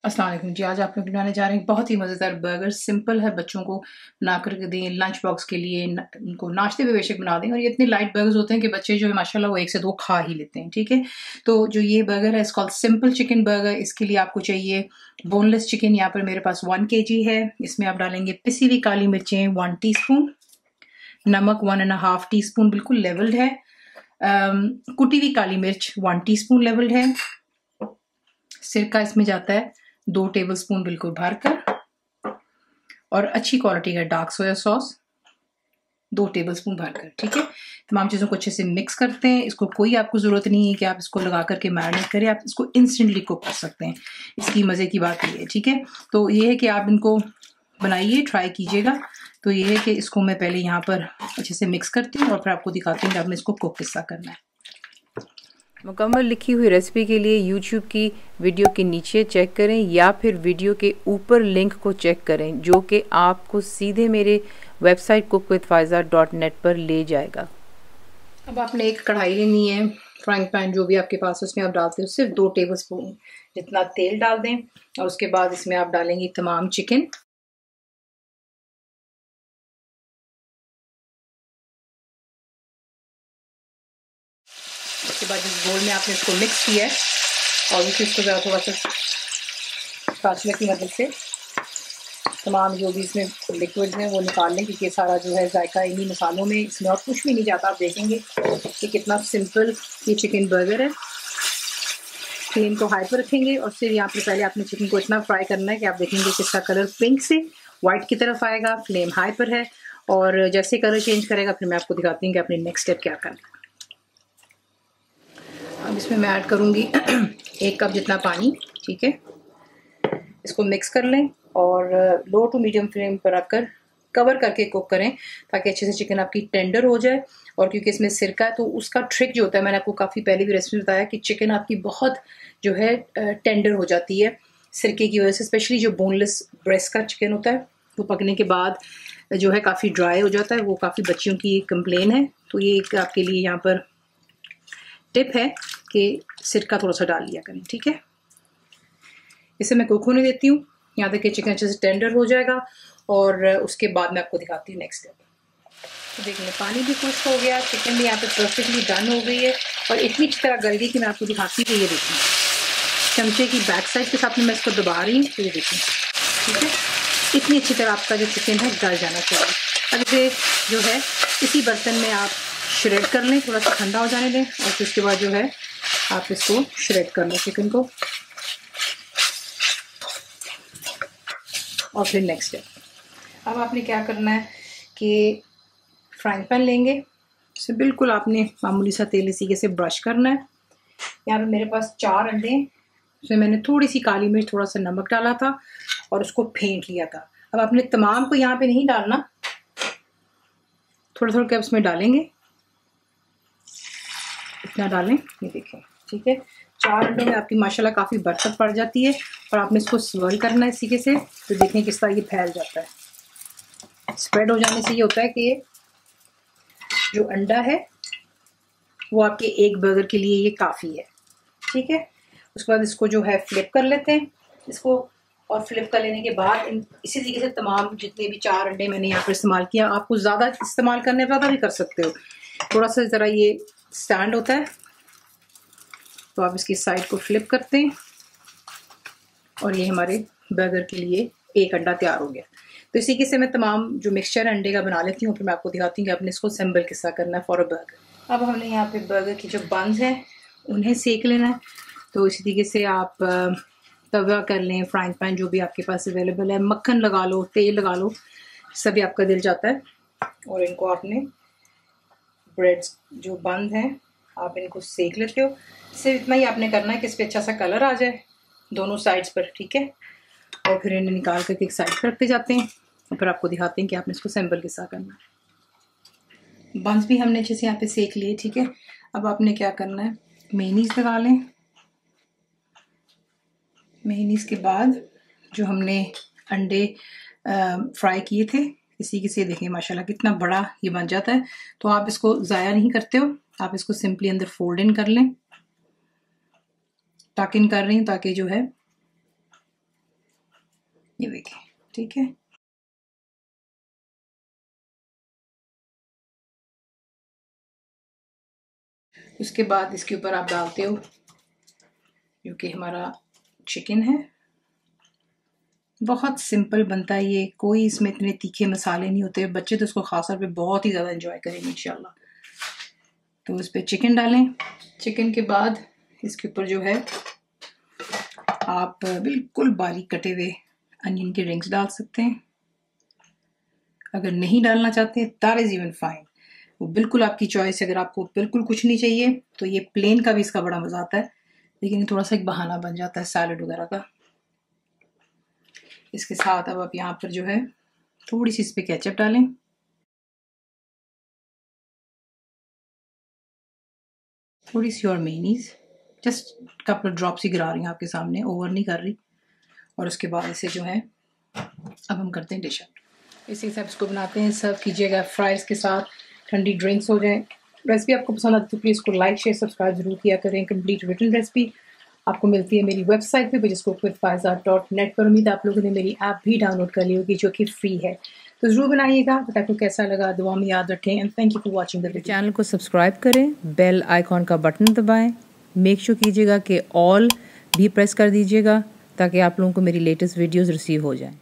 अस्सलाम वालेकुम जी। आज आप लोग बनाने जा रहे हैं बहुत ही मज़ेदार बर्गर। सिंपल है, बच्चों को बना कर के दें, लंच बॉक्स के लिए, उनको नाश्ते में बेशक बना दें। और ये इतने लाइट बर्गर्स होते हैं कि बच्चे जो है माशाल्लाह वो 1 से 2 खा ही लेते हैं। ठीक है, तो जो ये बर्गर है इसका सिंपल चिकन बर्गर। इसके लिए आपको चाहिए बोनलेस चिकन। यहाँ पर मेरे पास 1 kg है। इसमें आप डालेंगे पिसी हुई काली मिर्चें 1 टीस्पून, नमक 1.5 टीस्पून बिल्कुल लेवल्ड है, कुटी हुई काली मिर्च 1 टीस्पून लेवल्ड है। सिरका इसमें जाता है 2 टेबलस्पून बिल्कुल भरकर, और अच्छी क्वालिटी का डार्क सोया सॉस 2 टेबलस्पून भरकर। ठीक है, तमाम चीज़ों को अच्छे से मिक्स करते हैं। इसको कोई आपको ज़रूरत नहीं है कि आप इसको लगा करके मैरिनेट करें, आप इसको इंस्टेंटली कुक कर सकते हैं। इसकी मज़े की बात ये है। ठीक है, तो ये है कि आप इनको बनाइए, ट्राई कीजिएगा। तो ये है कि इसको मैं पहले यहाँ पर अच्छे से मिक्स करती हूँ और फिर आपको दिखाती हूँ कि आपने इसको कुक किस तरह करना है। मुकम्मल लिखी हुई रेसिपी के लिए यूट्यूब की वीडियो के नीचे चेक करें या फिर वीडियो के ऊपर लिंक को चेक करें, जो कि आपको सीधे मेरे वेबसाइट cookwithfaiza.net पर ले जाएगा। अब आपने एक कढ़ाई लेनी है, फ्राइंग पैन जो भी आपके पास उसमें आप डालते हो सिर्फ 2 टेबलस्पून जितना तेल डाल दें, और उसके बाद इसमें आप डालेंगे तमाम चिकन। उसके बाद जिस बोल में आपने इसको मिक्स किया है, और उसी इसको ज़रा थोड़ा सा स्पैचुला की मदद से तमाम जो भी इसमें लिक्विड हैं वो निकाल लें, क्योंकि सारा जो है जायका इन्हीं मसालों में, इसमें और कुछ भी नहीं जाता। आप देखेंगे कि कितना सिंपल ये चिकन बर्गर है। फ्लेम को हाई पर रखेंगे और फिर यहाँ पर पहले आपने चिकन को इतना फ्राई करना है कि आप देखेंगे कि इसका कलर पिंक से वाइट की तरफ आएगा। फ्लेम हाई पर है, और जैसे कलर चेंज करेगा फिर मैं आपको दिखाती हूँ कि आपने नेक्स्ट स्टेप क्या करना है। अब इसमें मैं ऐड करूँगी 1 कप जितना पानी। ठीक है, इसको मिक्स कर लें और लो टू मीडियम फ्लेम पर रखकर कवर करके कुक करें, ताकि अच्छे से चिकन आपकी टेंडर हो जाए। और क्योंकि इसमें सिरका है तो उसका ट्रिक जो होता है, मैंने आपको काफ़ी पहले भी रेसिपी बताया कि चिकन आपकी बहुत जो है टेंडर हो जाती है सिरके की वजह से। स्पेशली जो बोनलेस ब्रेस्ट का चिकन होता है वो पकने के बाद जो है काफ़ी ड्राई हो जाता है। वो काफ़ी बच्चियों की कंप्लेन है। तो ये एक आपके लिए यहाँ पर टिप है कि सिरका थोड़ा सा डाल लिया करें। ठीक है, इसे मैं कुक होने देती हूँ यहाँ तक कि चिकन अच्छे से टेंडर हो जाएगा, और उसके बाद मैं आपको दिखाती हूँ नेक्स्ट स्टेप। तो देखिए पानी भी खुश्क हो गया, चिकन भी यहाँ पे परफेक्टली डन हो गई है, और इतनी अच्छी तरह गल गई कि मैं आपको दिखाती हूँ। ये देखिए चमचे की बैक साइड के साथ में मैं इसको दबा रही हूँ, तो ये देखिए ठीक है, इतनी अच्छी तरह आपका जो चिकन है गल जाना चाहिए। अब इसे जो है इसी बर्तन में आप श्रेड कर लें, थोड़ा सा ठंडा हो जाने दें, और फिर उसके बाद जो है आप इसको श्रेड कर लें चिकन को। और फिर नेक्स्ट स्टेप, अब आपने क्या करना है कि फ्राइंग पैन लेंगे, इसे बिल्कुल आपने मामूली सा तेल इसी से ब्रश करना है। यहाँ पे मेरे पास 4 अंडे, उसमें मैंने थोड़ी सी काली मिर्च, थोड़ा सा नमक डाला था और उसको फेंट लिया था। अब आपने तमाम को यहाँ पे नहीं डालना, थोड़ा थोड़ा कप्स में डालेंगे, इतना डालें। ये देखें ठीक है, 4 अंडों में आपकी माशाल्लाह काफ़ी बरकत पड़ जाती है। और आपने इसको स्वर्ल करना है इसी के से, तो देखें किस तरह ये फैल जाता है। स्प्रेड हो जाने से ये होता है कि ये जो अंडा है वो आपके एक बर्गर के लिए ये काफ़ी है। ठीक है, उसके बाद इसको जो है फ्लिप कर लेते हैं इसको, और फ्लिप कर लेने के बाद इसी तरीके से तमाम जितने भी 4 अंडे मैंने यहाँ पर इस्तेमाल किया, आपको ज़्यादा इस्तेमाल करने ज़्यादा भी कर सकते हो। थोड़ा सा ज़रा ये स्टैंड होता है तो आप इसकी साइड को फ्लिप करते हैं, और ये हमारे बर्गर के लिए एक अंडा तैयार हो गया। तो इसी के से मैं तमाम जो मिक्सचर अंडे का बना लेती हूँ, फिर मैं आपको दिखाती हूँ कि आपने इसको असेंबल किस तरह करना है फॉर अ बर्गर। अब हमने यहाँ पे बर्गर की जो बन्स हैं उन्हें सेक लेना है। तो इसी तरीके से आप तवा कर लें, फ्राइंग पैन जो भी आपके पास अवेलेबल है, मक्खन लगा लो, तेल लगा लो, सभी आपका दिल जाता है। और इनको आपने ब्रेड जो बंद हैं आप इनको सेक लेते हो। सिर्फ इतना ही आपने करना है कि इस पर अच्छा सा कलर आ जाए दोनों साइड्स पर। ठीक है, और फिर इन्हें निकाल करके एक साइड पर रखते जाते हैं, और फिर आपको दिखाते हैं कि आपने इसको असेंबल किस तरह करना है। बंस भी हमने अच्छे से यहाँ पे सेक लिए। ठीक है, अब आपने क्या करना है, मेयोनीज लगा लें। मेयोनीज के बाद जो हमने अंडे फ्राई किए थे इसी के से देखें माशाल्लाह कितना बड़ा ये बन जाता है। तो आप इसको ज़ाया नहीं करते हो, आप इसको सिंपली अंदर फोल्ड इन कर लें, टक इन कर रही हूँ ताकि जो है ये देखिए, ठीक है। उसके बाद इसके ऊपर आप डालते हो जो कि हमारा चिकन है। बहुत सिंपल बनता है ये, कोई इसमें इतने तीखे मसाले नहीं होते, बच्चे तो इसको खास तौर पे बहुत ही ज़्यादा एंजॉय करेंगे इंशाल्लाह। तो इस पर चिकन डालें। चिकन के बाद इसके ऊपर जो है आप बिल्कुल बारीक कटे हुए अनियन के रिंग्स डाल सकते हैं। अगर नहीं डालना चाहते दैट इज़ इवन फाइन, वो बिल्कुल आपकी चॉइस है। अगर आपको बिल्कुल कुछ नहीं चाहिए तो ये प्लेन का भी इसका बड़ा मज़ा आता है, लेकिन थोड़ा सा एक बहाना बन जाता है सैलड वगैरह का। इसके साथ अब आप यहाँ पर जो है थोड़ी सी इस पर केचप डालें। थोड़ी सी और मेयोनीज, जस्ट कपल ड्रॉप्स ही गिरा रही हूँ आपके सामने, ओवर नहीं कर रही। और उसके बाद इसे जो है अब हम करते हैं डिश आउट। इसी हिसाब से इसको बनाते हैं, सर्व कीजिएगा फ्राइज़ के साथ, ठंडी ड्रिंक्स हो जाएं। रेसिपी आपको पसंद आती है तो प्लीज़ इसको लाइक शेयर सब्सक्राइब जरूर किया करें। कंप्लीट रिटन रेसिपी आपको मिलती है मेरी वेबसाइट पे bajascookWithFaiza.net पर। उम्मीद आप लोगों ने मेरी ऐप भी डाउनलोड कर ली होगी जो कि फ्री है, तो ज़रूर बनाइएगा। बताइए आपको कैसा लगा, दुआ में याद रखें and thank you for watching the video. Channel को सब्सक्राइब करें, बेल आइकॉन का बटन दबाएं, मेक श्योर कीजिएगा कि ऑल भी प्रेस कर दीजिएगा ताकि आप लोगों को मेरी लेटेस्ट वीडियोस रिसीव हो जाएं।